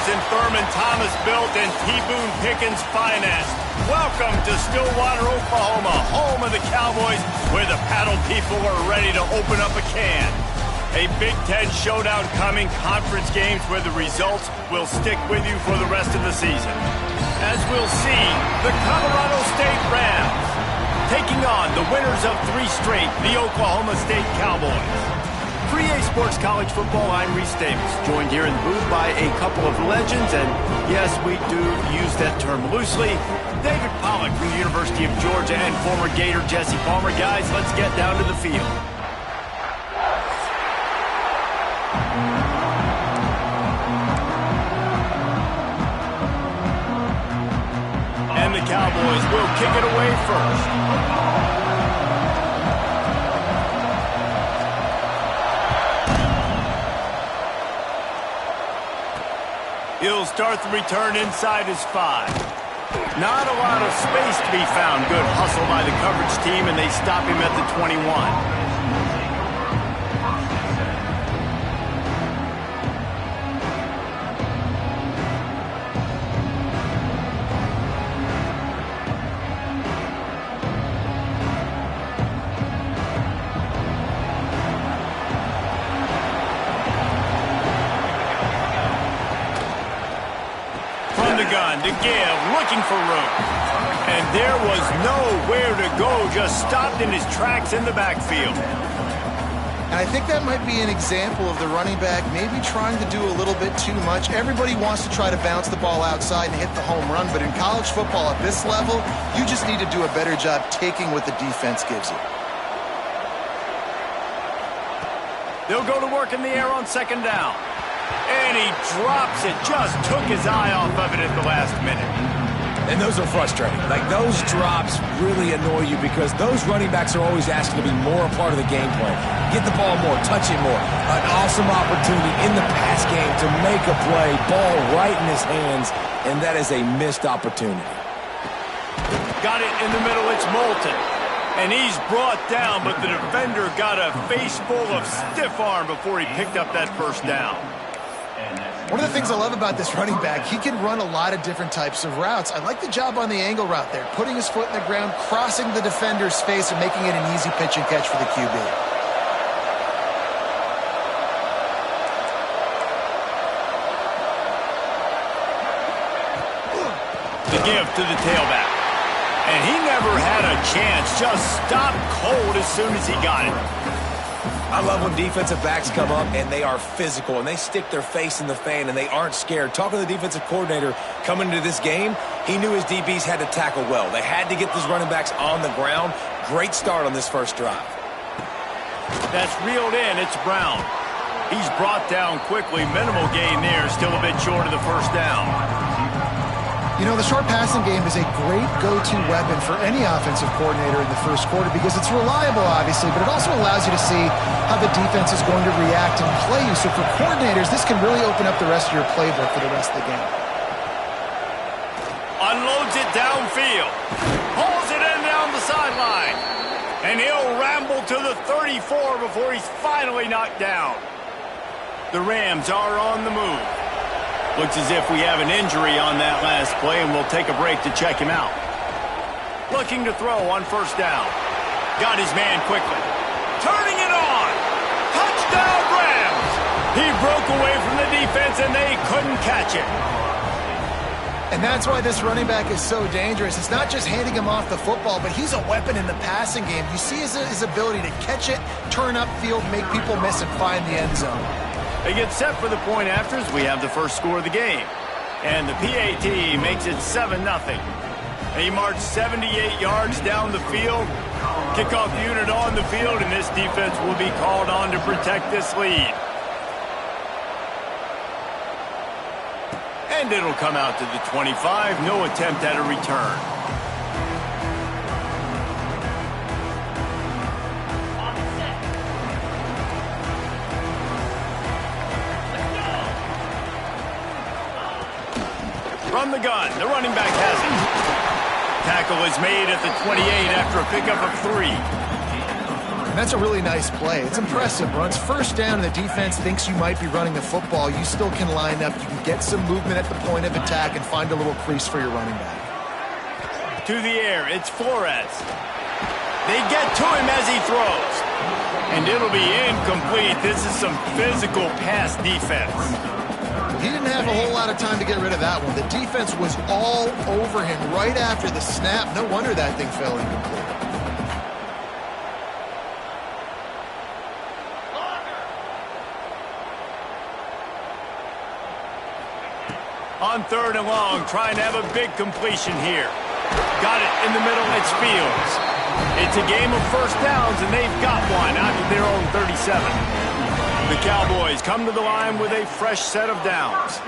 Cowboys and Thurman Thomas built and T. Boone Pickens financed. Welcome to Stillwater, Oklahoma, home of the Cowboys, where the paddle people are ready to open up a can. A Big Ten showdown coming, conference games where the results will stick with you for the rest of the season. As we'll see, the Colorado State Rams taking on the winners of 3 straight, the Oklahoma State Cowboys. For EA Sports College Football, I'm Reese Davis, joined here in the booth by a couple of legends, and yes, we do use that term loosely. David Pollack from the University of Georgia and former Gator Jesse Palmer. Guys, let's get down to the field. And the Cowboys will kick it away first. He'll start the return inside his 5. Not a lot of space to be found. Good hustle by the coverage team, and they stop him at the 21. To give, looking for room. And there was nowhere to go, just stopped in his tracks in the backfield. And I think that might be an example of the running back maybe trying to do a little bit too much. Everybody wants to try to bounce the ball outside and hit the home run, but in college football at this level, you just need to do a better job taking what the defense gives you. They'll go to work in the air on 2nd down. And he drops it, just took his eye off of it at the last minute. And those are frustrating. Like, those drops really annoy you because those running backs are always asking to be more a part of the game plan. Get the ball more, touch it more. An awesome opportunity in the pass game to make a play, ball right in his hands, and that is a missed opportunity. Got it in the middle, it's Moulton. And he's brought down, but the defender got a face full of stiff arm before he picked up that first down. One of the things I love about this running back, he can run a lot of different types of routes. I like the job on the angle route there, putting his foot in the ground, crossing the defender's face, and making it an easy pitch and catch for the QB. The give to the tailback. And he never had a chance, just stopped cold as soon as he got it. I love when defensive backs come up and they are physical and they stick their face in the fan and they aren't scared. Talking to the defensive coordinator coming into this game, he knew his DBs had to tackle well. They had to get these running backs on the ground. Great start on this first drive. That's reeled in. It's Brown. He's brought down quickly. Minimal gain there. Still a bit short of the first down. You know, the short passing game is a great go-to weapon for any offensive coordinator in the first quarter because it's reliable, obviously, but it also allows you to see how the defense is going to react and play you. So for coordinators, this can really open up the rest of your playbook for the rest of the game. Unloads it downfield. Hauls it in down the sideline. And he'll ramble to the 34 before he's finally knocked down. The Rams are on the move. Looks as if we have an injury on that last play, and we'll take a break to check him out. Looking to throw on 1st down. Got his man quickly. Turning it on. Touchdown, Rams. He broke away from the defense, and they couldn't catch it. And that's why this running back is so dangerous. It's not just handing him off the football, but he's a weapon in the passing game. You see his ability to catch it, turn upfield, make people miss, and find the end zone. They get set for the point afters. We have the first score of the game. And the PAT makes it 7-0. He marched 78 yards down the field. Kickoff unit on the field, and this defense will be called on to protect this lead. And it'll come out to the 25. No attempt at a return. From the gun, the running back has it. Tackle is made at the 28 after a pickup of 3. And that's a really nice play. It's impressive. Runs first down and the defense thinks you might be running the football. You still can line up. You can get some movement at the point of attack and find a little crease for your running back. To the air, it's Flores. They get to him as he throws. And it'll be incomplete. This is some physical pass defense. He didn't have a whole lot of time to get rid of that one. The defense was all over him right after the snap. No wonder that thing fell incomplete. On 3rd and long, trying to have a big completion here. Got it in the middle, it's Fields. It's a game of first downs, and they've got one out of their own 37. The Cowboys come to the line with a fresh set of downs.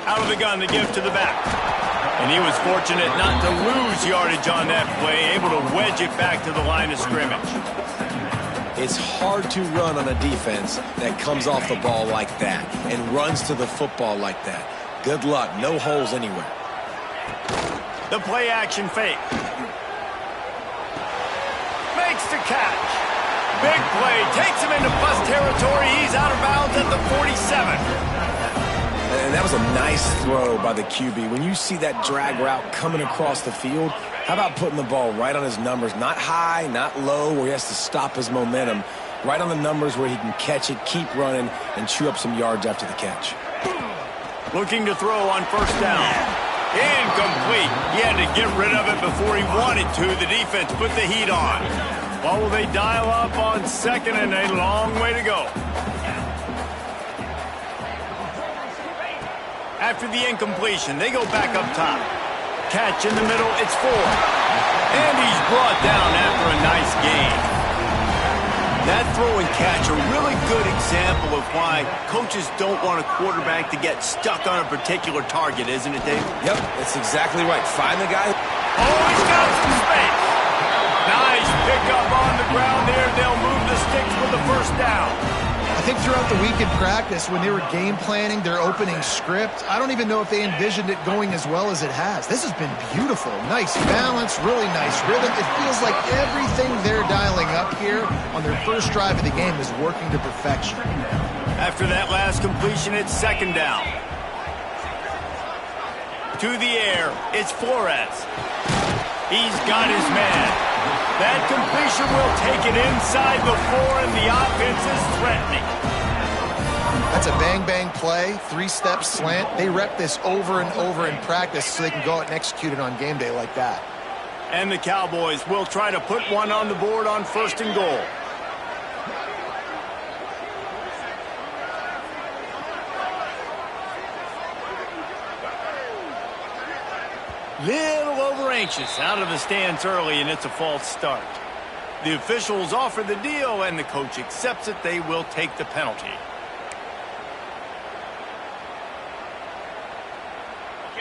Out of the gun, the give to the back. And he was fortunate not to lose yardage on that play, able to wedge it back to the line of scrimmage. It's hard to run on a defense that comes off the ball like that and runs to the football like that. Good luck. No holes anywhere. The play action fake. Makes the catch. Big play. Takes him into bust territory. He's out of bounds at the 47. And that was a nice throw by the QB. When you see that drag route coming across the field, how about putting the ball right on his numbers? Not high, not low, where he has to stop his momentum. Right on the numbers where he can catch it, keep running, and chew up some yards after the catch. Looking to throw on first down. Incomplete. He had to get rid of it before he wanted to. The defense put the heat on. Well, will they dial up on second and a long way to go? After the incompletion, they go back up top. Catch in the middle, it's Ford. And he's brought down after a nice gain. That throw and catch a really good example of why coaches don't want a quarterback to get stuck on a particular target, isn't it, Dave? Yep, that's exactly right. Find the guy. Oh, he's got some space. Nice pickup on the ground there. They'll move the sticks for the first down. I think throughout the week in practice, when they were game planning their opening script, I don't even know if they envisioned it going as well as it has. This has been beautiful. Nice balance, really nice rhythm. It feels like everything they're dialing up here on their first drive of the game is working to perfection. After that last completion, it's second down. To the air, it's Flores. He's got his man. That completion will take it inside the 4, and the offense is threatening. That's a bang-bang play, 3-step slant. They rep this over and over in practice so they can go out and execute it on game day like that. And the Cowboys will try to put one on the board on 1st and goal. Little over anxious out of the stands early, and it's a false start. The officials offer the deal, and the coach accepts it. They will take the penalty.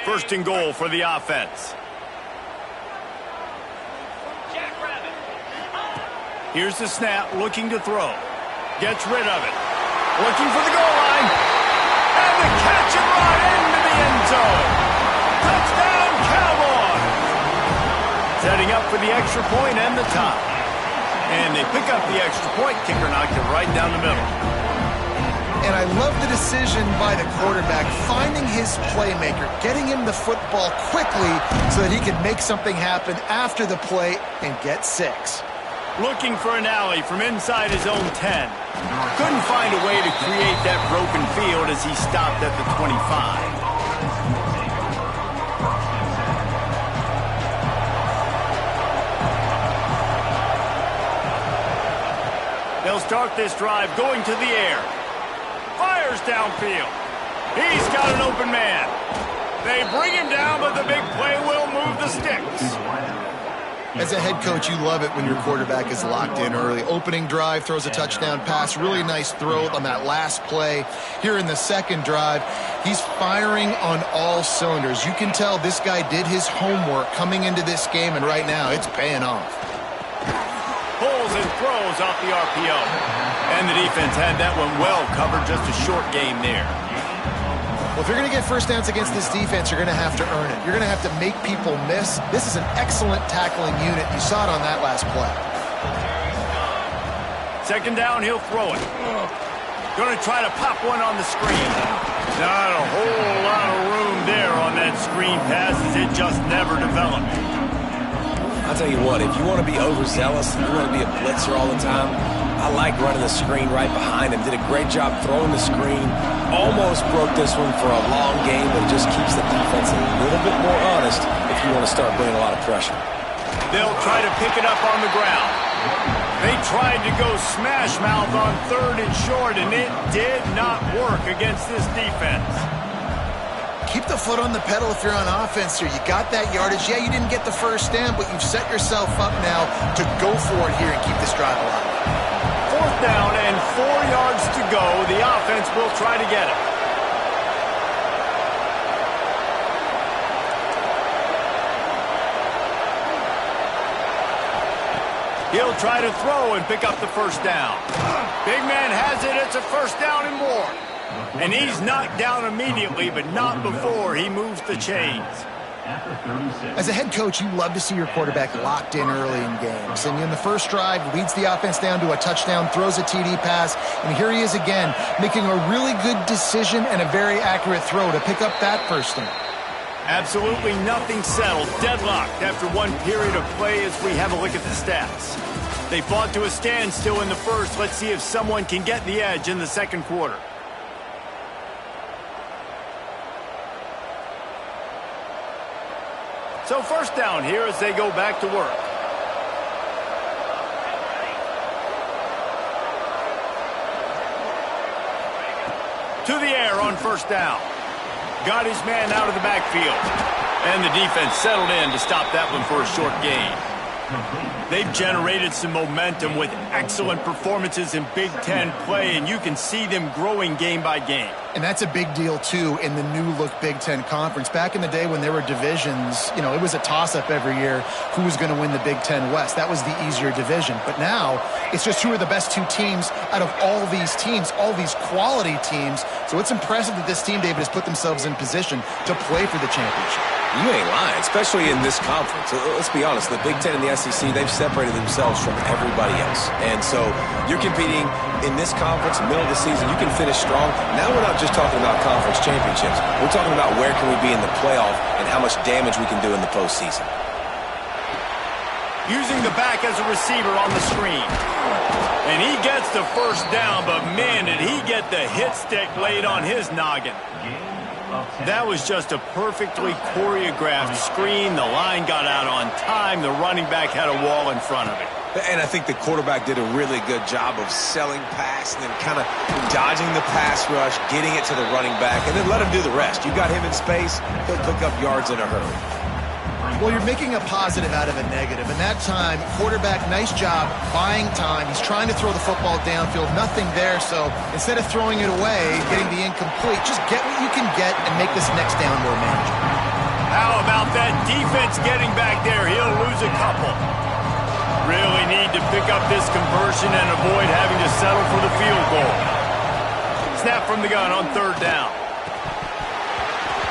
First and goal for the offense. Here's the snap, looking to throw. Gets rid of it. Looking for the goal line. And the catch and run into the end zone. Touchdown, Cowboys! Setting up for the extra point and the tie. And they pick up the extra point. Kicker knocked it right down the middle. And I love the decision by the quarterback, finding his playmaker, getting him the football quickly so that he could make something happen after the play and get 6. Looking for an alley from inside his own 10. Couldn't find a way to create that broken field as he stopped at the 25. They'll start this drive going to the air. Fires downfield. He's got an open man. They bring him down, but the big play will move the sticks. As a head coach, you love it when your quarterback is locked in early. Opening drive, throws a touchdown pass. Really nice throw on that last play. Here in the second drive, he's firing on all cylinders. You can tell this guy did his homework coming into this game, and right now it's paying off. Pulls and throws off the RPO. And the defense had that one well covered. Just a short game there. Well, if you're going to get first downs against this defense, you're going to have to earn it. You're going to have to make people miss. This is an excellent tackling unit. You saw it on that last play. Second down, he'll throw it. Going to try to pop one on the screen. Not a whole lot of room there on that screen pass, as it just never developed. I'll tell you what, if you want to be overzealous, if you want to be a blitzer all the time, I like running the screen right behind him. Did a great job throwing the screen. Almost broke this one for a long game, but it just keeps the defense a little bit more honest if you want to start bringing a lot of pressure. They'll try to pick it up on the ground. They tried to go smash mouth on third and short, and it did not work against this defense. Keep the foot on the pedal if you're on offense here. You got that yardage. Yeah, you didn't get the first down, but you've set yourself up now to go for it here and keep this drive alive. Fourth down and 4 yards to go. The offense will try to get it. He'll try to throw and pick up the first down. Big man has it. It's a first down and more. And he's knocked down immediately, but not before he moves the chains. As a head coach, you love to see your quarterback locked in early in games. And in the first drive, leads the offense down to a touchdown, throws a TD pass, and here he is again, making a really good decision and a very accurate throw to pick up that first down. Absolutely nothing settled. Deadlocked after one period of play as we have a look at the stats. They fought to a standstill in the first. Let's see if someone can get the edge in the second quarter. So first down here as they go back to work. To the air on first down. Got his man out of the backfield. And the defense settled in to stop that one for a short gain. They've generated some momentum with excellent performances in Big Ten play, and you can see them growing game by game. And that's a big deal, too, in the new-look Big Ten Conference. Back in the day when there were divisions, it was a toss-up every year who was going to win the Big Ten West. That was the easier division. But now, it's just who are the best two teams out of all these teams, all these quality teams. So it's impressive that this team, David, has put themselves in position to play for the championship. You ain't lying, especially in this conference. Let's be honest, the Big Ten and the SEC, they've separated themselves from everybody else. And so you're competing in this conference, middle of the season, you can finish strong. Now we're not just talking about conference championships. We're talking about where can we be in the playoff and how much damage we can do in the postseason. Using the back as a receiver on the screen. And he gets the first down, but man, did he get the hit stick laid on his noggin. That was just a perfectly choreographed screen. The line got out on time. The running back had a wall in front of it. And I think the quarterback did a really good job of selling pass and then kind of dodging the pass rush, getting it to the running back, and then let him do the rest. You got him in space, he'll pick up yards in a hurry. Well, you're making a positive out of a negative. And that time, quarterback, nice job, buying time. He's trying to throw the football downfield. Nothing there, so instead of throwing it away, getting the incomplete, just get what you can get and make this next down more manageable. How about that defense getting back there? He'll lose a couple. Really need to pick up this conversion and avoid having to settle for the field goal. Snap from the gun on third down.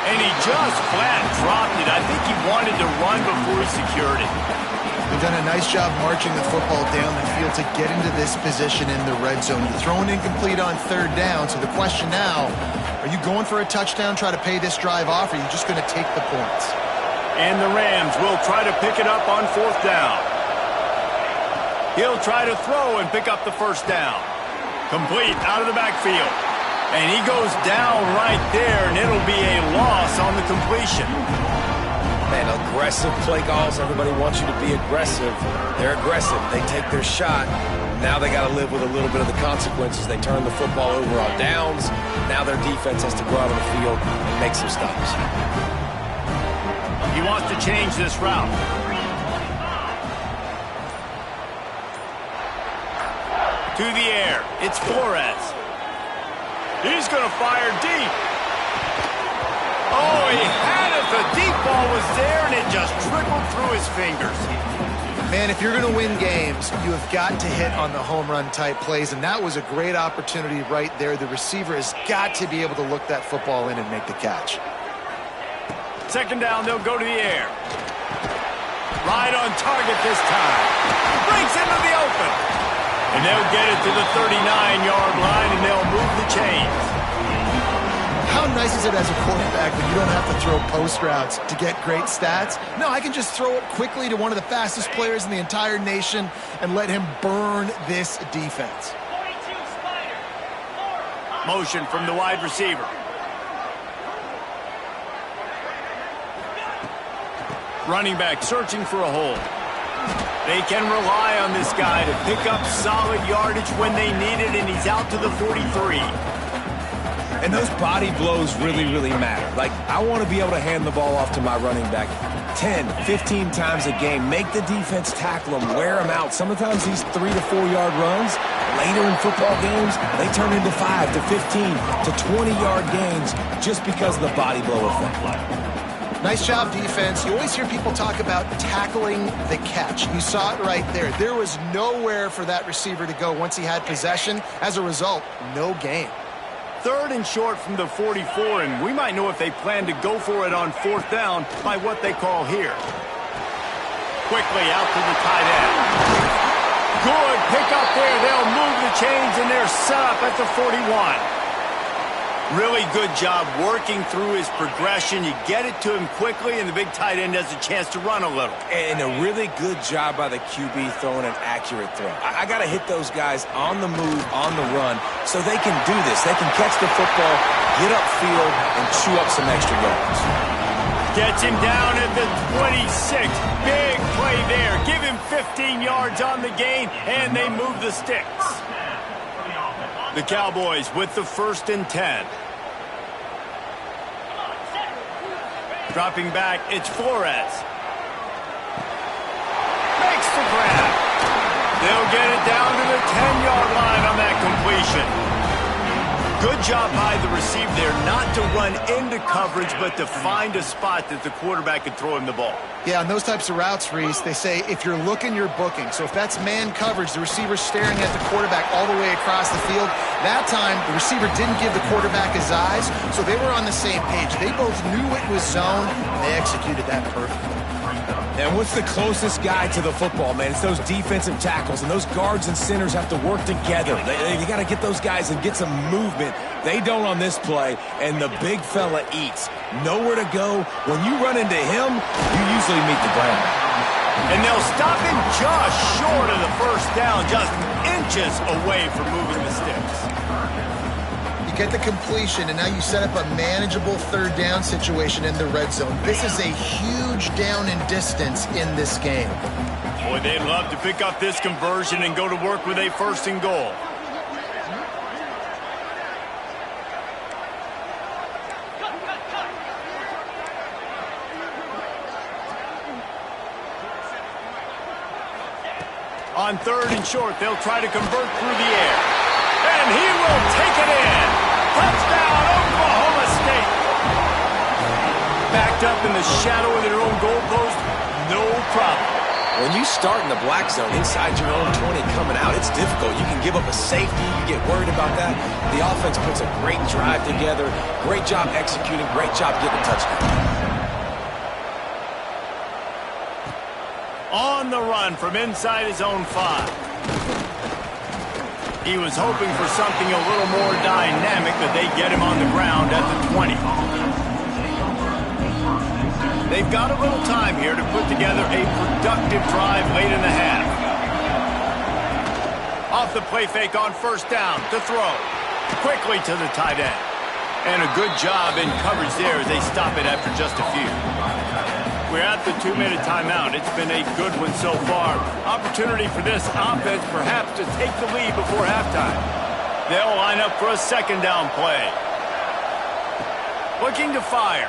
And he just flat dropped it. I think he wanted to run before he secured it. They've done a nice job marching the football down the field to get into this position in the red zone. You're throwing incomplete on third down, so the question now, are you going for a touchdown, try to pay this drive off, or are you just going to take the points? And the Rams will try to pick it up on fourth down. He'll try to throw and pick up the first down. Complete out of the backfield. And he goes down right there, and it'll be a loss on the completion. Man, aggressive play calls. Everybody wants you to be aggressive. They're aggressive. They take their shot. Now they got to live with a little bit of the consequences. They turn the football over on downs. Now their defense has to go out on the field and make some stops. He wants to change this route. To the air. It's Flores. He's going to fire deep. Oh, he had it. The deep ball was there, and it just trickled through his fingers. Man, if you're going to win games, you have got to hit on the home run type plays, and that was a great opportunity right there. The receiver has got to be able to look that football in and make the catch. Second down, they'll go to the air. Right on target this time. Breaks into the open. And they'll get it to the 39-yard line, and they'll move the chains. How nice is it as a quarterback when you don't have to throw post routes to get great stats? No, I can just throw it quickly to one of the fastest players in the entire nation and let him burn this defense. Motion from the wide receiver. Running back searching for a hole. They can rely on this guy to pick up solid yardage when they need it, and he's out to the 43. And those body blows really, really matter. Like, I want to be able to hand the ball off to my running back 10, 15 times a game. Make the defense tackle him, wear him out. Sometimes these 3 to 4 yard runs, later in football games, they turn into 5 to 15 to 20-yard gains just because of the body blow effect. Nice job, defense. You always hear people talk about tackling the catch. You saw it right there. There was nowhere for that receiver to go once he had possession. As a result, no gain. Third and short from the 44, and we might know if they plan to go for it on fourth down by what they call here. Quickly out to the tight end. Good pick up there. They'll move the chains, and they're set up at the 41. Really good job working through his progression. You get it to him quickly, and the big tight end has a chance to run a little. And a really good job by the QB throwing an accurate throw. I got to hit those guys on the move, on the run, so they can do this. They can catch the football, get upfield, and chew up some extra yards. Gets him down at the 26. Big play there. Give him 15 yards on the gain, and they move the sticks. The Cowboys with the 1st and 10. Dropping back, it's Flores. Makes the grab. They'll get it down to the 10-yard line on that completion. Good job by the receiver there, not to run into coverage, but to find a spot that the quarterback could throw him the ball. Yeah, on those types of routes, Reese, they say if you're looking, you're booking. So if that's man coverage, the receiver's staring at the quarterback all the way across the field. That time, the receiver didn't give the quarterback his eyes, so they were on the same page. They both knew it was zone, and they executed that perfectly. And what's the closest guy to the football, man? It's those defensive tackles, and those guards and centers have to work together. You got to get those guys and get some movement. They don't on this play, and the big fella eats. Nowhere to go. When you run into him, you usually meet the ground. And they'll stop him just short of the first down, just inches away from moving the sticks. You get the completion, and now you set up a manageable 3rd down situation in the red zone. This is a huge down in distance in this game. Boy, they'd love to pick up this conversion and go to work with a 1st and goal. On 3rd and short, they'll try to convert through the air. And he will take it in. Touchdown, Oklahoma State. Backed up in the shadow of their own goalpost, no problem. When you start in the black zone inside your own 20 coming out, it's difficult. You can give up a safety. You get worried about that. The offense puts a great drive together. Great job executing. Great job getting a touchdown. On the run from inside his own 5. He was hoping for something a little more dynamic, but they get him on the ground at the 20. They've got a little time here to put together a productive drive late in the half. Off the play fake on 1st down to throw. Quickly to the tight end. And a good job in coverage there as they stop it after just a few. We're at the 2-minute timeout. It's been a good one so far. Opportunity for this offense perhaps to take the lead before halftime. They'll line up for a 2nd down play. Looking to fire.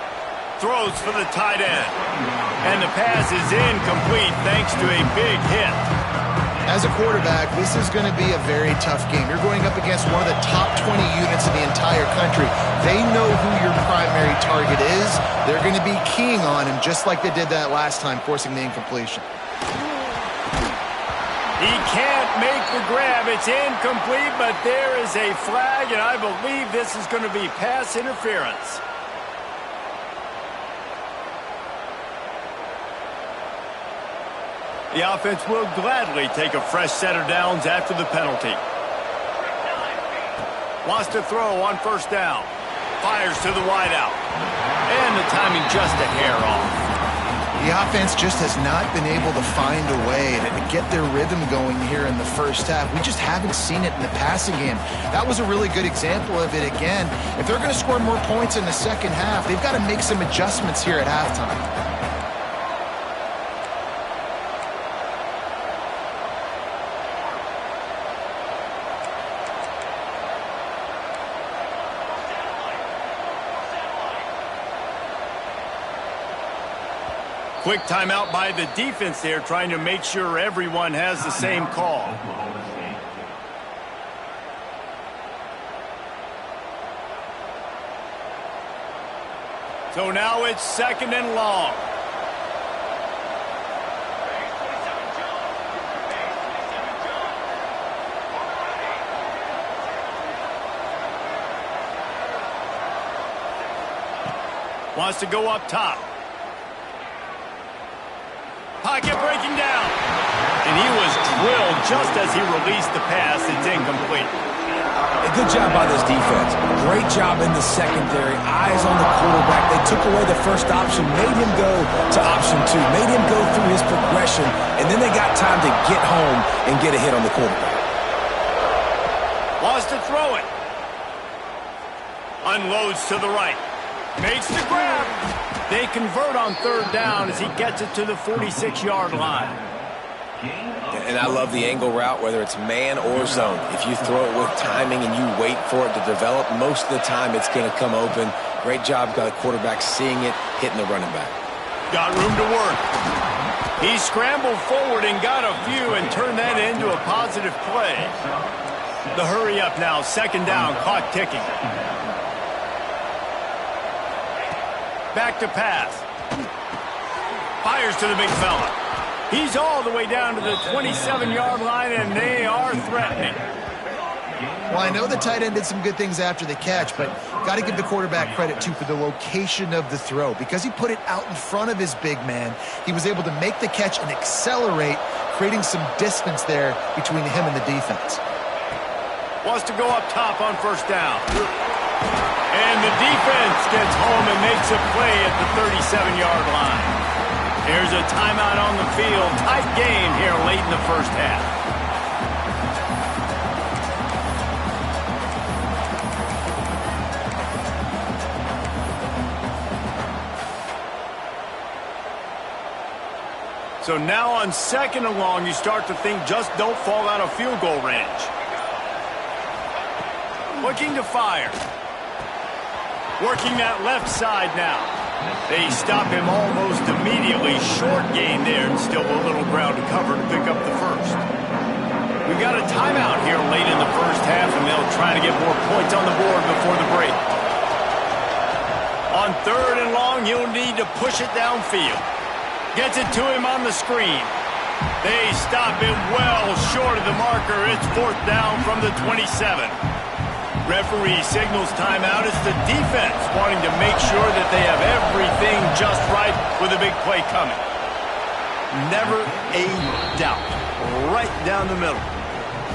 Throws for the tight end. And the pass is incomplete thanks to a big hit. As a quarterback, this is going to be a very tough game. You're going up against one of the top 20 units in the entire country. They know who your primary target is. They're going to be keying on him just like they did that last time, forcing the incompletion. He can't make the grab. It's incomplete, but there is a flag, and I believe this is going to be pass interference. The offense will gladly take a fresh set of downs after the penalty. Wants to throw on first down. Fires to the wideout. And the timing just a hair off. The offense just has not been able to find a way to get their rhythm going here in the first half. We just haven't seen it in the passing game. That was a really good example of it again. If they're going to score more points in the second half, they've got to make some adjustments here at halftime. Quick timeout by the defense there, trying to make sure everyone has the same call. So now it's second and long. Wants to go up top. Pocket breaking down. And he was drilled just as he released the pass. It's incomplete. A good job by this defense. Great job in the secondary. Eyes on the quarterback. They took away the first option, made him go to option 2, made him go through his progression, and then they got time to get home and get a hit on the quarterback. Wants to throw it. Unloads to the right. Makes the grab. They convert on third down as he gets it to the 46-yard line. And I love the angle route, whether it's man or zone. If you throw it with timing and you wait for it to develop, most of the time it's going to come open. Great job by the quarterback seeing it, hitting the running back. Got room to work. He scrambled forward and got a few and turned that into a positive play. The hurry up now, second down, clock ticking. Back to pass. Fires to the big fella. He's all the way down to the 27-yard line, and they are threatening. Well, I know the tight end did some good things after the catch, but got to give the quarterback credit, too, for the location of the throw. Because he put it out in front of his big man, he was able to make the catch and accelerate, creating some distance there between him and the defense. Wants to go up top on first down. And the defense gets home and makes a play at the 37-yard line. There's a timeout on the field. Tight game here late in the first half. So now on second and long, you start to think just don't fall out of field goal range. Looking to fire. Working that left side now. They stop him almost immediately. Short gain there and still a little ground to cover to pick up the first. We've got a timeout here late in the first half, and they'll try to get more points on the board before the break. On third and long, he'll need to push it downfield. Gets it to him on the screen. They stop him well short of the marker. It's fourth down from the 27. Referee signals timeout. It's the defense wanting to make sure that they have everything just right with a big play coming. Never a doubt. Right down the middle.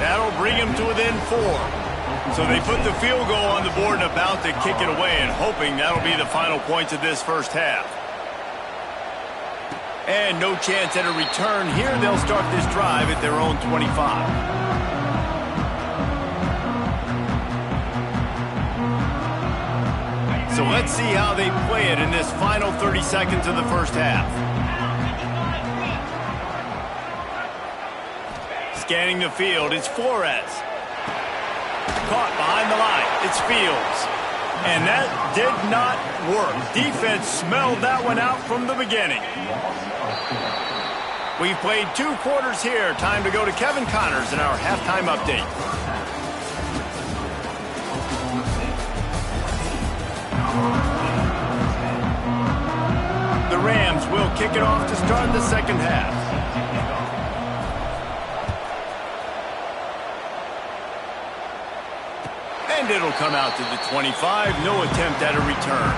That'll bring him to within 4. So they put the field goal on the board and about to kick it away, and hoping that'll be the final points of this first half. And no chance at a return here. They'll start this drive at their own 25. So let's see how they play it in this final 30 seconds of the first half. Scanning the field, it's Flores. Caught behind the line, it's Fields. And that did not work. Defense smelled that one out from the beginning. We've played 2 quarters here. Time to go to Kevin Connors in our halftime update. The Rams will kick it off to start the second half. And it'll come out to the 25. No attempt at a return.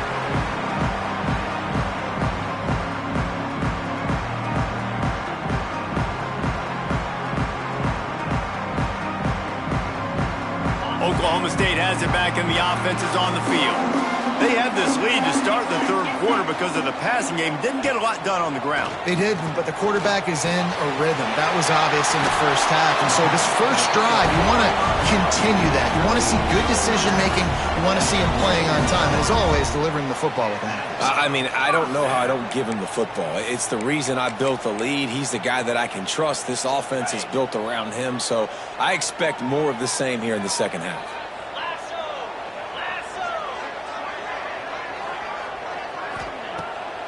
Oklahoma State has it back and the offense is on the field. They had this lead to start the third quarter because of the passing game. Didn't get a lot done on the ground. They didn't, but the quarterback is in a rhythm. That was obvious in the first half. And so this first drive, you want to continue that. You want to see good decision-making. You want to see him playing on time. And as always, delivering the football with accuracy. I mean, I don't know how I don't give him the football. It's the reason I built the lead. He's the guy that I can trust. This offense is built around him. So I expect more of the same here in the second half.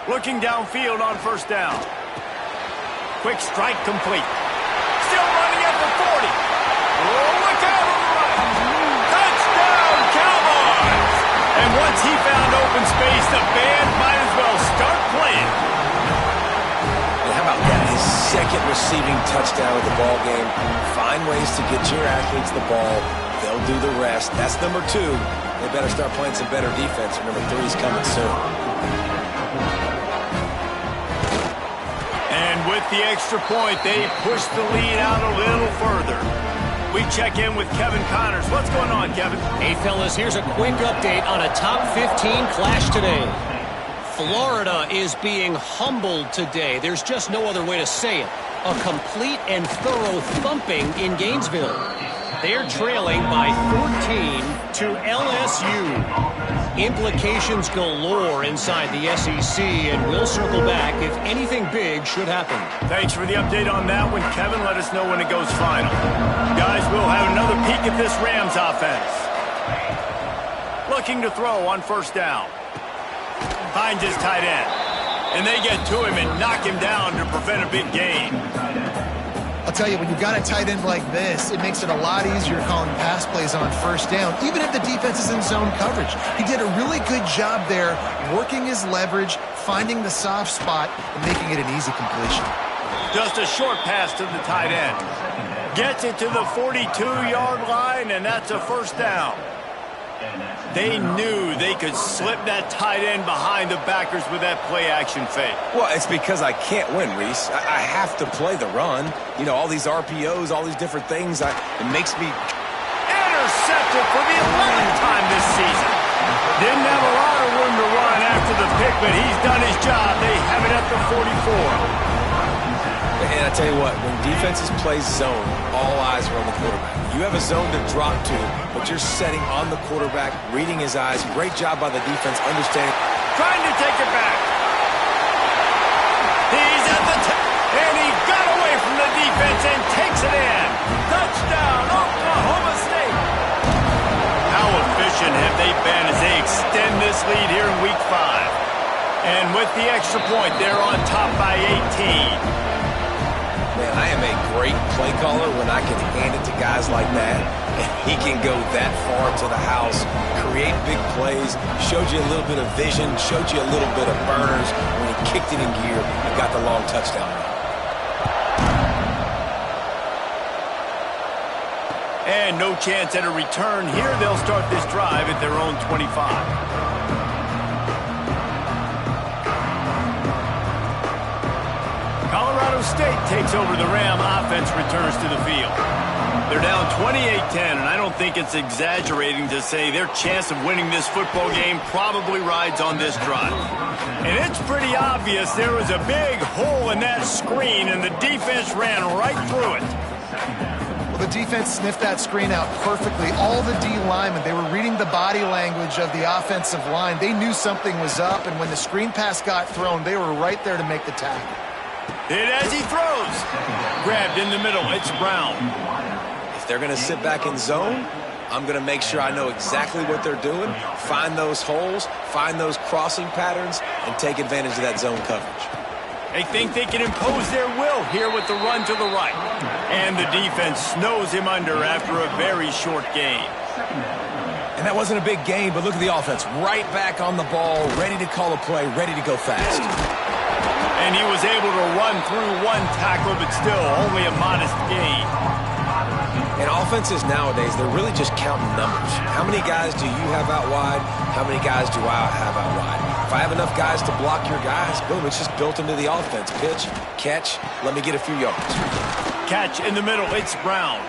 Looking downfield on first down. Quick strike complete. Still running at the 40. Oh, look out on the right. Touchdown, Cowboys! And once he found open space, the band might as well start playing. And how about that? His second receiving touchdown of the ball game. Find ways to get your athletes the ball. They'll do the rest. That's number 2. They better start playing some better defense. Number 3 is coming soon. With the extra point, they push the lead out a little further. We check in with Kevin Connors. What's going on, Kevin? Hey, fellas, here's a quick update on a top 15 clash today. Florida is being humbled today. There's just no other way to say it. A complete and thorough thumping in Gainesville. They're trailing by 14 to LSU. Implications galore inside the SEC, and we'll circle back if anything big should happen. Thanks for the update on that one, Kevin. Let us know when it goes final. Guys, we'll have another peek at this Rams offense. Looking to throw on first down. Finds his tight end. And they get to him and knock him down to prevent a big gain. I'll tell you, when you've got a tight end like this, it makes it a lot easier calling pass plays on first down, even if the defense is in zone coverage. He did a really good job there, working his leverage, finding the soft spot, and making it an easy completion. Just a short pass to the tight end. Gets it to the 42-yard line, and that's a first down. They knew they could slip that tight end behind the backers with that play-action fake. Well, it's because I can't win, Reese. I have to play the run. You know, all these RPOs, all these different things, it makes me... Intercepted for the 11th time this season. Didn't have a lot of room to run after the pick, but he's done his job. They have it at the 44. And I tell you what, when defenses play zone, all eyes are on the quarterback. You have a zone to drop to, but you're setting on the quarterback, reading his eyes. Great job by the defense, understanding. Trying to take it back. He's at the and he got away from the defense and takes it in. Touchdown, Oklahoma State. How efficient have they been as they extend this lead here in Week 5? And with the extra point, they're on top by 18. Man, I am a great play caller when I can hand it to guys like that. And he can go that far to the house, create big plays, showed you a little bit of vision, showed you a little bit of burners when he kicked it in gear and got the long touchdown run. And no chance at a return here. They'll start this drive at their own 25. Colorado State takes over the Ram offense, returns to the field. They're down 28-10, and I don't think it's exaggerating to say their chance of winning this football game probably rides on this drive. And it's pretty obvious there was a big hole in that screen, and the defense ran right through it. Well, the defense sniffed that screen out perfectly. All the D linemen, they were reading the body language of the offensive line. They knew something was up, and when the screen pass got thrown, they were right there to make the tackle. Hit as he throws. Grabbed in the middle. It's Brown. If they're going to sit back in zone, I'm going to make sure I know exactly what they're doing, find those holes, find those crossing patterns, and take advantage of that zone coverage. They think they can impose their will here with the run to the right. And the defense snows him under after a very short gain. And that wasn't a big gain, but look at the offense. Right back on the ball, ready to call a play, ready to go fast. And he was able to run through one tackle, but still only a modest gain. And offenses nowadays, they're really just counting numbers. How many guys do you have out wide? How many guys do I have out wide? If I have enough guys to block your guys, boom, it's just built into the offense. Pitch, catch, let me get a few yards. Catch in the middle, it's Brown.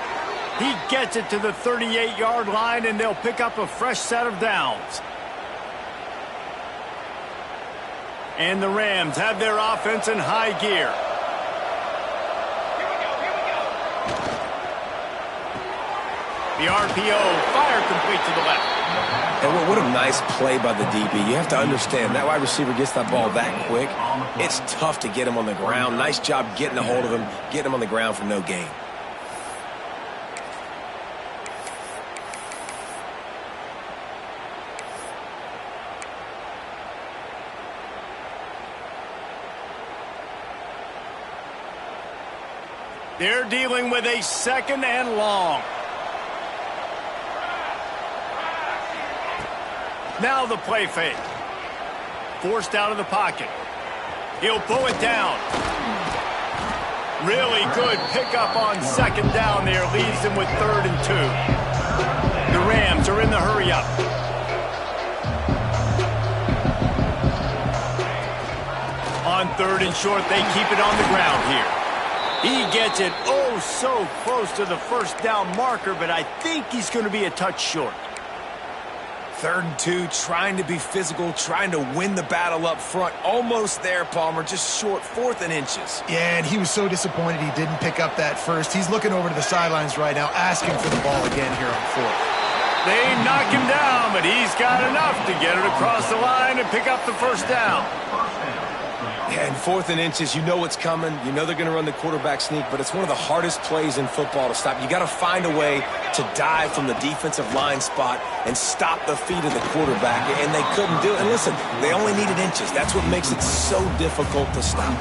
He gets it to the 38-yard line, and they'll pick up a fresh set of downs. And the Rams have their offense in high gear. The RPO, fire complete to the left. And what a nice play by the DB. You have to understand, that wide receiver gets that ball that quick. It's tough to get him on the ground. Nice job getting a hold of him, getting him on the ground for no gain. They're dealing with a 2nd and long. Now the play fake. Forced out of the pocket. He'll pull it down. Really good pickup on 2nd down there. Leaves them with 3rd and 2. The Rams are in the hurry-up. On 3rd and short, they keep it on the ground here. He gets it oh so close to the 1st down marker, but I think he's going to be a touch short. 3rd and 2, trying to be physical, trying to win the battle up front. Almost there, Palmer, just short, 4th and inches. Yeah, and he was so disappointed he didn't pick up that first. He's looking over to the sidelines right now, asking for the ball again here on 4th. They knock him down, but he's got enough to get it across the line and pick up the 1st down. Yeah, and 4th and inches, you know what's coming. You know they're going to run the quarterback sneak, but it's one of the hardest plays in football to stop. You got to find a way to dive from the defensive line spot and stop the feet of the quarterback, and they couldn't do it. And listen, they only needed inches. That's what makes it so difficult to stop.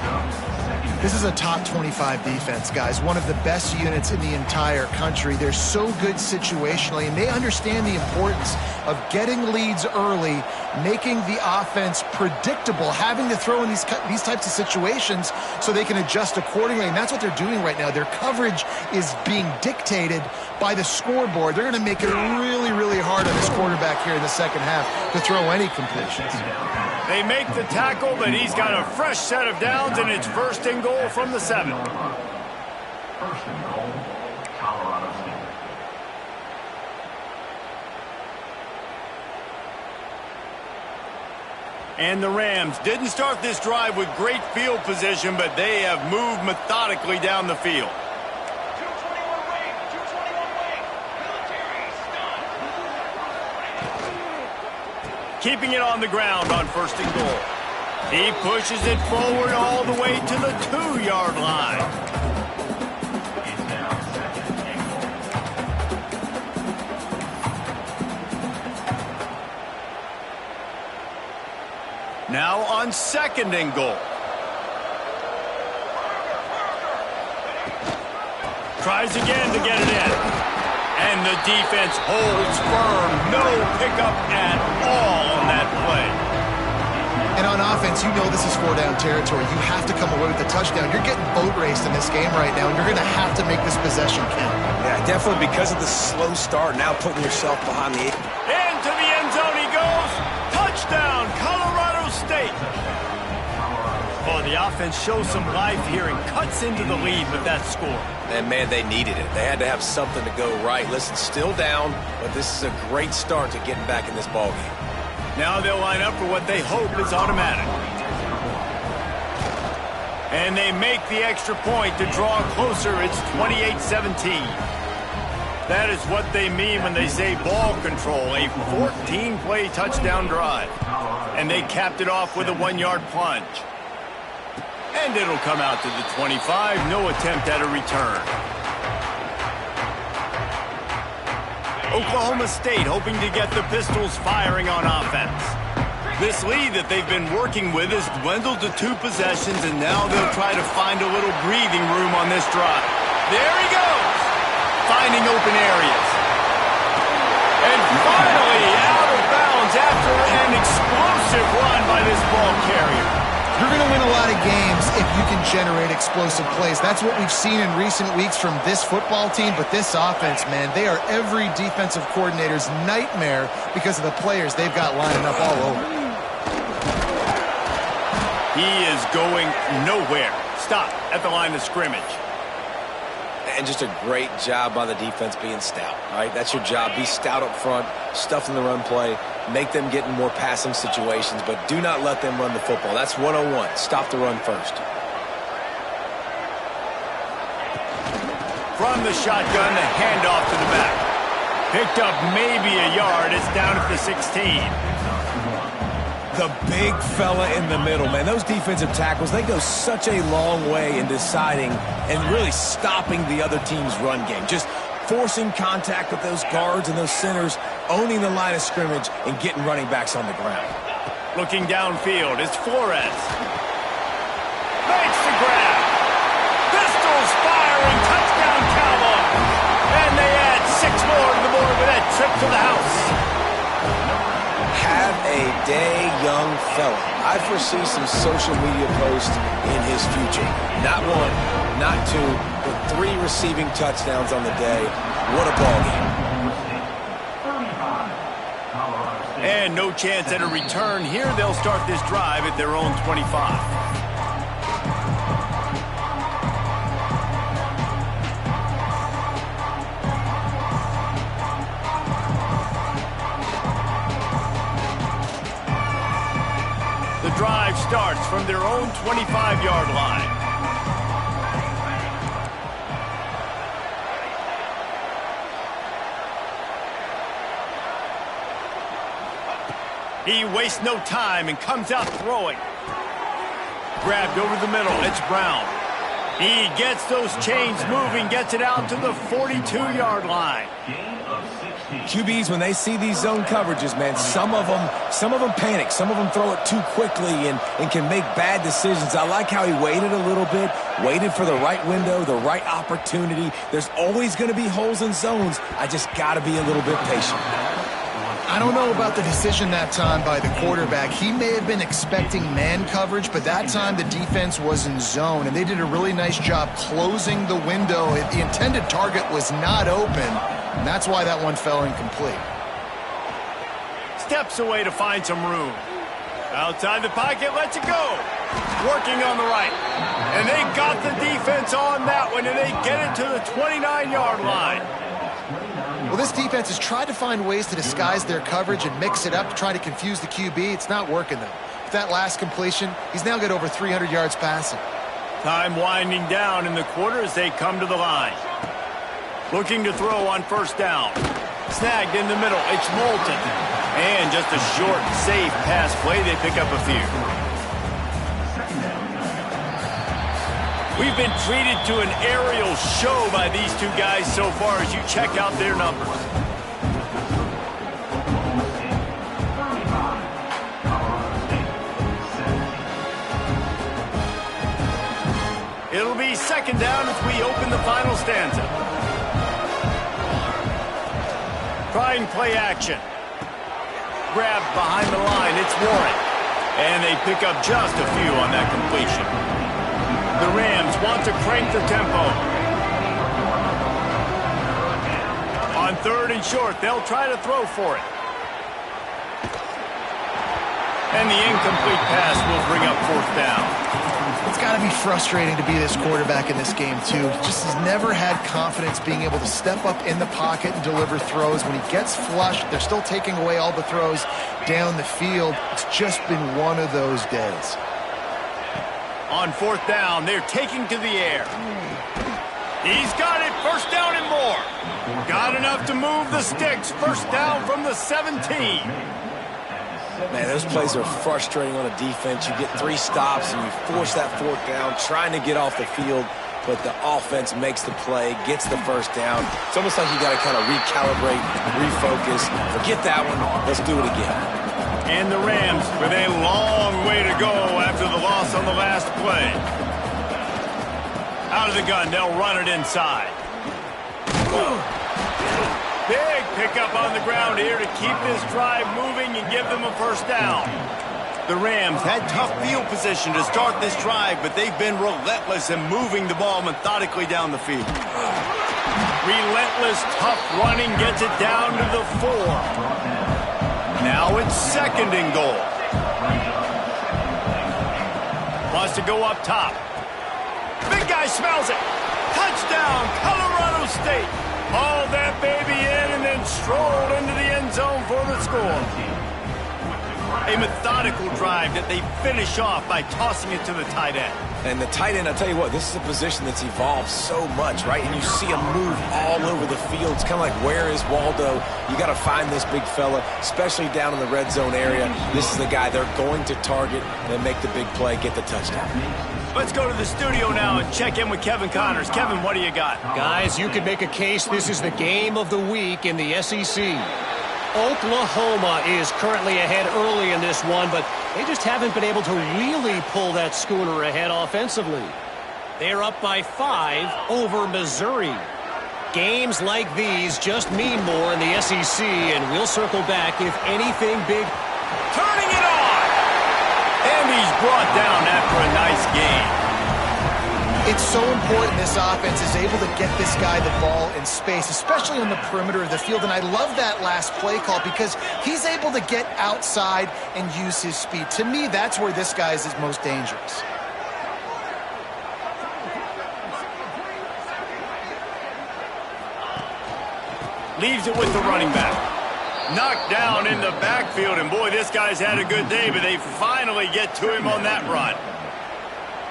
This is a top 25 defense, guys. One of the best units in the entire country. They're so good situationally, and they understand the importance of getting leads early, making the offense predictable, having to throw in these types of situations so they can adjust accordingly. And that's what they're doing right now. Their coverage is being dictated by the scoreboard. They're going to make it really, really hard on this quarterback here in the 2nd half to throw any completions. They make the tackle, but he's got a fresh set of downs, and it's 1st and goal from the 7. 1st and goal, Colorado State. And the Rams didn't start this drive with great field position, but they have moved methodically down the field. 221 wing, 221 wing, military stun. Keeping it on the ground on 1st and goal. He pushes it forward all the way to the 2-yard line. Now on 2nd and goal. Tries again to get it in. And the defense holds firm. No pickup at all on that play. And on offense, you know this is 4-down territory. You have to come away with a touchdown. You're getting boat raced in this game right now, and you're going to have to make this possession count. Yeah, definitely because of the slow start, now putting yourself behind the 8. Into the end zone he goes. Touchdown, Colorado State. Oh, the offense shows some life here and cuts into the lead with that score. And, man, they needed it. They had to have something to go right. Listen, still down, but this is a great start to getting back in this ballgame. Now they'll line up for what they hope is automatic. And they make the extra point to draw closer. It's 28-17. That is what they mean when they say ball control, a 14-play touchdown drive. And they capped it off with a 1-yard plunge. And it'll come out to the 25, no attempt at a return. Oklahoma State hoping to get the Pistols firing on offense. This lead that they've been working with has dwindled to 2 possessions, and now they'll try to find a little breathing room on this drive. There he goes, finding open areas. And finally out of bounds after an explosive run by this ball carrier. You're going to win a lot of games if you can generate explosive plays. That's what we've seen in recent weeks from this football team, but this offense, man, they are every defensive coordinator's nightmare because of the players they've got lining up all over. He is going nowhere. Stop at the line of scrimmage. And just a great job by the defense being stout, right? That's your job. Be stout up front, stuff in the run play, make them get in more passing situations, but do not let them run the football. That's 101. Stop the run first. From the shotgun, the handoff to the back. Picked up maybe a yard. It's down at the 16. The big fella in the middle, man. Those defensive tackles, they go such a long way in deciding and really stopping the other team's run game. Just forcing contact with those guards and those centers, owning the line of scrimmage, and getting running backs on the ground. Looking downfield, it's Flores. Makes the grab. Pistols firing, touchdown Cowboys. And they add 6 more to the board with that trip to the house. Have a day, young fella. I foresee some social media posts in his future. Not 1, not 2, but 3 receiving touchdowns on the day. What a ball game. And no chance at a return here. They'll start this drive at their own 25. The drive starts from their own 25-yard line. He wastes no time and comes out throwing. Grabbed over the middle. It's Brown. He gets those chains moving, gets it out to the 42-yard line. QBs, when they see these zone coverages, man, some of them panic. Some of them throw it too quickly and can make bad decisions. I like how he waited a little bit, waited for the right window, the right opportunity. There's always going to be holes in zones. I just got to be a little bit patient. I don't know about the decision that time by the quarterback. He may have been expecting man coverage, but that time the defense was in zone, and they did a really nice job closing the window. The intended target was not open, and that's why that one fell incomplete. Steps away to find some room. Outside the pocket, lets it go. Working on the right. And they got the defense on that one, and they get it to the 29-yard line. Well, this defense has tried to find ways to disguise their coverage and mix it up to try to confuse the QB. It's not working, though. With that last completion, he's now got over 300 yards passing. Time winding down in the quarter as they come to the line. Looking to throw on first down. Snagged in the middle. It's Moulton. And just a short, safe pass play. They pick up a few. We've been treated to an aerial show by these two guys so far as you check out their numbers. It'll be second down as we open the final stanza. Trying play action. Grabbed behind the line. It's Warren. And they pick up just a few on that completion. The Rams want to crank the tempo. On third and short, they'll try to throw for it. And the incomplete pass will bring up fourth down. It's got to be frustrating to be this quarterback in this game, too. Just has never had confidence being able to step up in the pocket and deliver throws. When he gets flushed, they're still taking away all the throws down the field. It's just been one of those days. On fourth down, they're taking to the air. He's got it. First down and more. Got enough to move the sticks. First down from the 17. Man, those plays are frustrating on a defense. You get 3 stops and you force that fourth down, trying to get off the field, but the offense makes the play, gets the first down. It's almost like you got to kind of recalibrate, refocus. Forget that one. Let's do it again. And the Rams with a long way to go after the loss on the last play. Out of the gun, they'll run it inside. Big pickup on the ground here to keep this drive moving and give them a first down. The Rams had tough field position to start this drive, but they've been relentless in moving the ball methodically down the field. Relentless, tough running gets it down to the 4. Now it's 2nd and goal. Wants to go up top. Big guy smells it. Touchdown, Colorado State. Hauled that baby in and then strolled into the end zone for the score. A methodical drive that they finish off by tossing it to the tight end. And the tight end, I'll tell you what, this is a position that's evolved so much, right? And you see him move all over the field. It's kind of like, where is Waldo? You got to find this big fella, especially down in the red zone area. This is the guy they're going to target and make the big play, get the touchdown. Let's go to the studio now and check in with Kevin Connors. Kevin, what do you got? Guys, you could make a case this is the game of the week in the SEC. Oklahoma is currently ahead early in this one, but they just haven't been able to really pull that schooner ahead offensively. They're up by 5 over Missouri. Games like these just mean more in the SEC, and we'll circle back if anything big. Turning it on! And he's brought down after a nice game. It's so important this offense is able to get this guy the ball in space, especially on the perimeter of the field. And I love that last play call because he's able to get outside and use his speed. To me, that's where this guy is most dangerous. Leaves it with the running back. Knocked down in the backfield, and boy, this guy's had a good day, but they finally get to him on that run.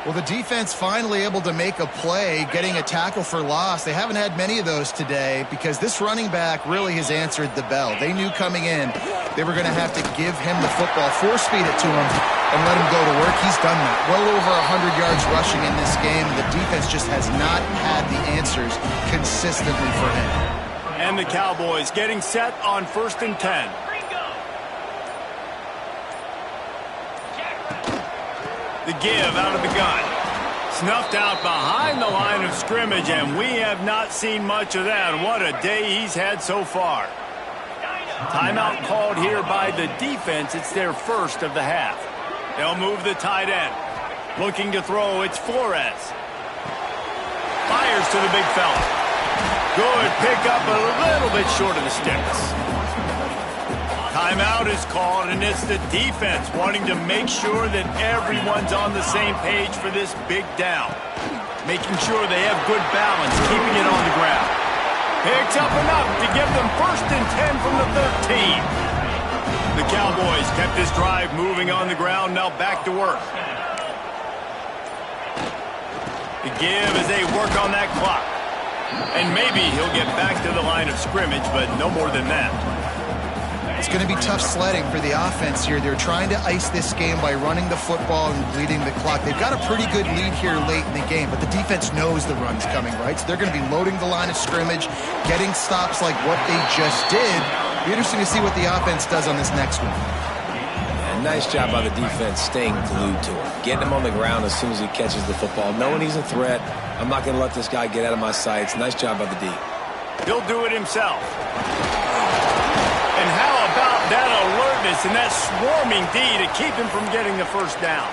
Well, the defense finally able to make a play, getting a tackle for loss. They haven't had many of those today because this running back really has answered the bell. They knew coming in they were going to have to give him the football, force feed it to him, and let him go to work. He's done that. Well over 100 yards rushing in this game. The defense just has not had the answers consistently for him. And the Cowboys getting set on 1st and 10. The give out of the gun. Snuffed out behind the line of scrimmage, and we have not seen much of that. What a day he's had so far. Timeout called here by the defense. It's their first of the half. They'll move the tight end. Looking to throw, it's Flores. Fires to the big fella. Good pickup, a little bit short of the sticks. Timeout is called, and it's the defense wanting to make sure that everyone's on the same page for this big down. Making sure they have good balance, keeping it on the ground. Picks up enough to give them 1st and 10 from the 13. The Cowboys kept this drive moving on the ground, now back to work. The give as they work on that clock. And maybe he'll get back to the line of scrimmage, but no more than that. It's going to be tough sledding for the offense here. They're trying to ice this game by running the football and bleeding the clock. They've got a pretty good lead here late in the game, but the defense knows the run's coming, right? So they're going to be loading the line of scrimmage, getting stops like what they just did. It'll be interesting to see what the offense does on this next one. And nice job by the defense staying glued to him. Getting him on the ground as soon as he catches the football. Knowing he's a threat, I'm not going to let this guy get out of my sights. Nice job by the D. He'll do it himself. And how about that alertness and that swarming D to keep him from getting the first down?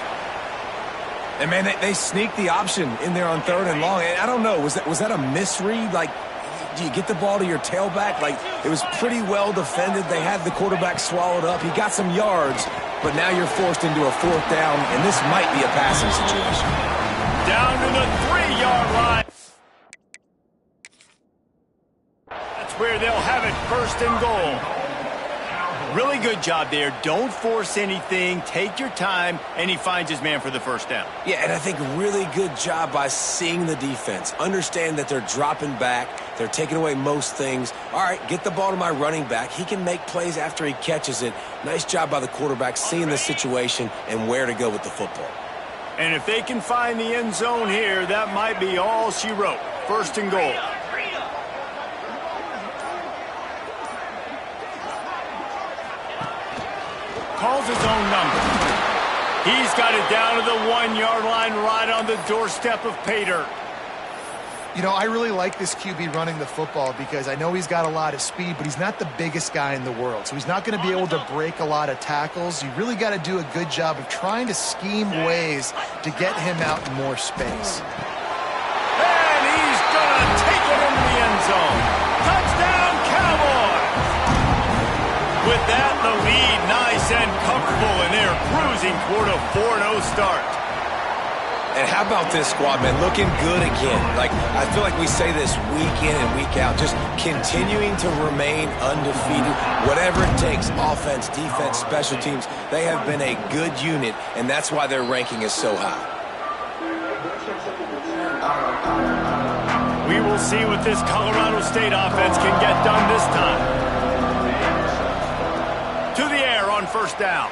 And, man, they sneaked the option in there on 3rd and long. And I don't know, was that a misread? Like, do you get the ball to your tailback? Like, it was pretty well defended. They had the quarterback swallowed up. He got some yards, but now you're forced into a 4th down, and this might be a passing situation. Down to the 3-yard line. That's where they'll have it, 1st and goal. Really good job there. Don't force anything. Take your time, and he finds his man for the 1st down. Yeah, and I think really good job by seeing the defense. Understand that they're dropping back. They're taking away most things. All right, get the ball to my running back. He can make plays after he catches it. Nice job by the quarterback seeing the situation and where to go with the football. And if they can find the end zone here, that might be all she wrote. 1st and goal. Calls his own number. He's got it down to the 1-yard line right on the doorstep of pay dirt. You know, I really like this QB running the football because I know he's got a lot of speed, but he's not the biggest guy in the world. So he's not going to be able to break a lot of tackles. You really got to do a good job of trying to scheme ways to get him out in more space. And he's going to take it into the end zone. Touchdown, Cowboys! With that, the lead nice and comfortable, and they're cruising toward a 4-0 start. And how about this squad, man? Looking good again. Like, I feel like we say this week in and week out, just continuing to remain undefeated. Whatever it takes, offense, defense, special teams, they have been a good unit, and that's why their ranking is so high. We will see what this Colorado State offense can get done this time. To the air on first down.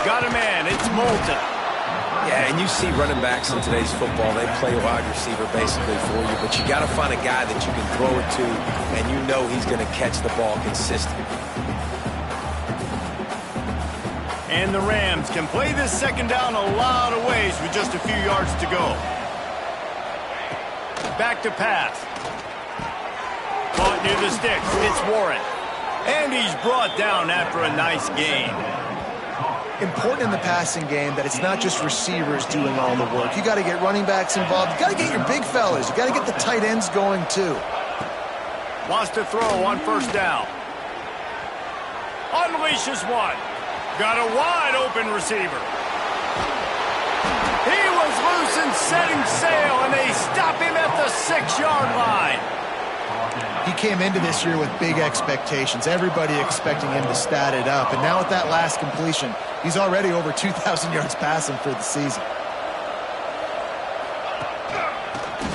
Got a man, it's Moulton. Yeah, and you see running backs in today's football, they play wide receiver basically for you, but you got to find a guy that you can throw it to, and you know he's going to catch the ball consistently. And the Rams can play this second down a lot of ways with just a few yards to go. Back to pass. Caught near the sticks. It's Warren. And he's brought down after a nice gain. Important in the passing game that it's not just receivers doing all the work. You got to get running backs involved. You got to get your big fellas. You got to get the tight ends going too. Wants to throw on first down. Unleashes one. Got a wide open receiver. He was loose and setting sail, and they stop him at the 6-yard line. He came into this year with big expectations. Everybody expecting him to stat it up. And now with that last completion, he's already over 2,000 yards passing for the season.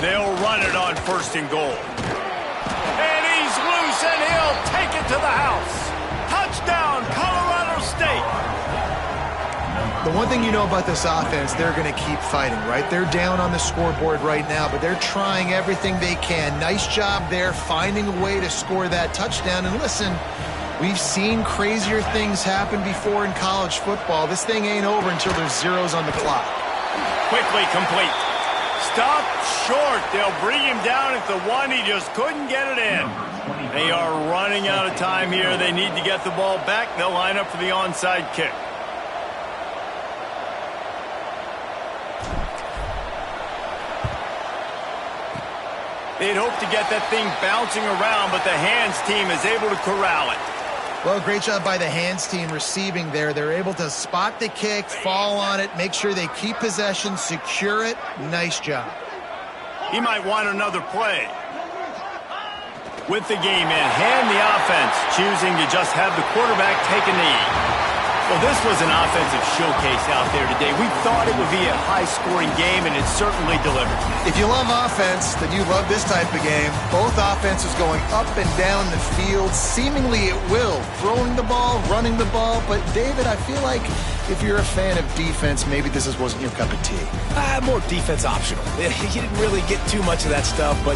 They'll run it on first and goal. And he's loose, and he'll take it to the house. Touchdown, Colorado State. The one thing you know about this offense, they're going to keep fighting, right? They're down on the scoreboard right now, but they're trying everything they can. Nice job there, finding a way to score that touchdown. And listen, we've seen crazier things happen before in college football. This thing ain't over until there's zeros on the clock. Quickly complete. Stopped short. They'll bring him down at the one. He just couldn't get it in. They are running out of time here. They need to get the ball back. They'll line up for the onside kick. They'd hope to get that thing bouncing around, but the hands team is able to corral it. Well, great job by the hands team receiving there. They're able to spot the kick, fall on it, make sure they keep possession, secure it. Nice job. He might want another play. With the game in hand, the offense choosing to just have the quarterback take a knee. Well, this was an offensive showcase out there today. We thought it would be a high-scoring game, and it certainly delivered. If you love offense, then you love this type of game. Both offenses going up and down the field, seemingly at will. Throwing the ball, running the ball. But, David, I feel like if you're a fan of defense, maybe this wasn't your cup of tea. More defense optional. You didn't really get too much of that stuff, but,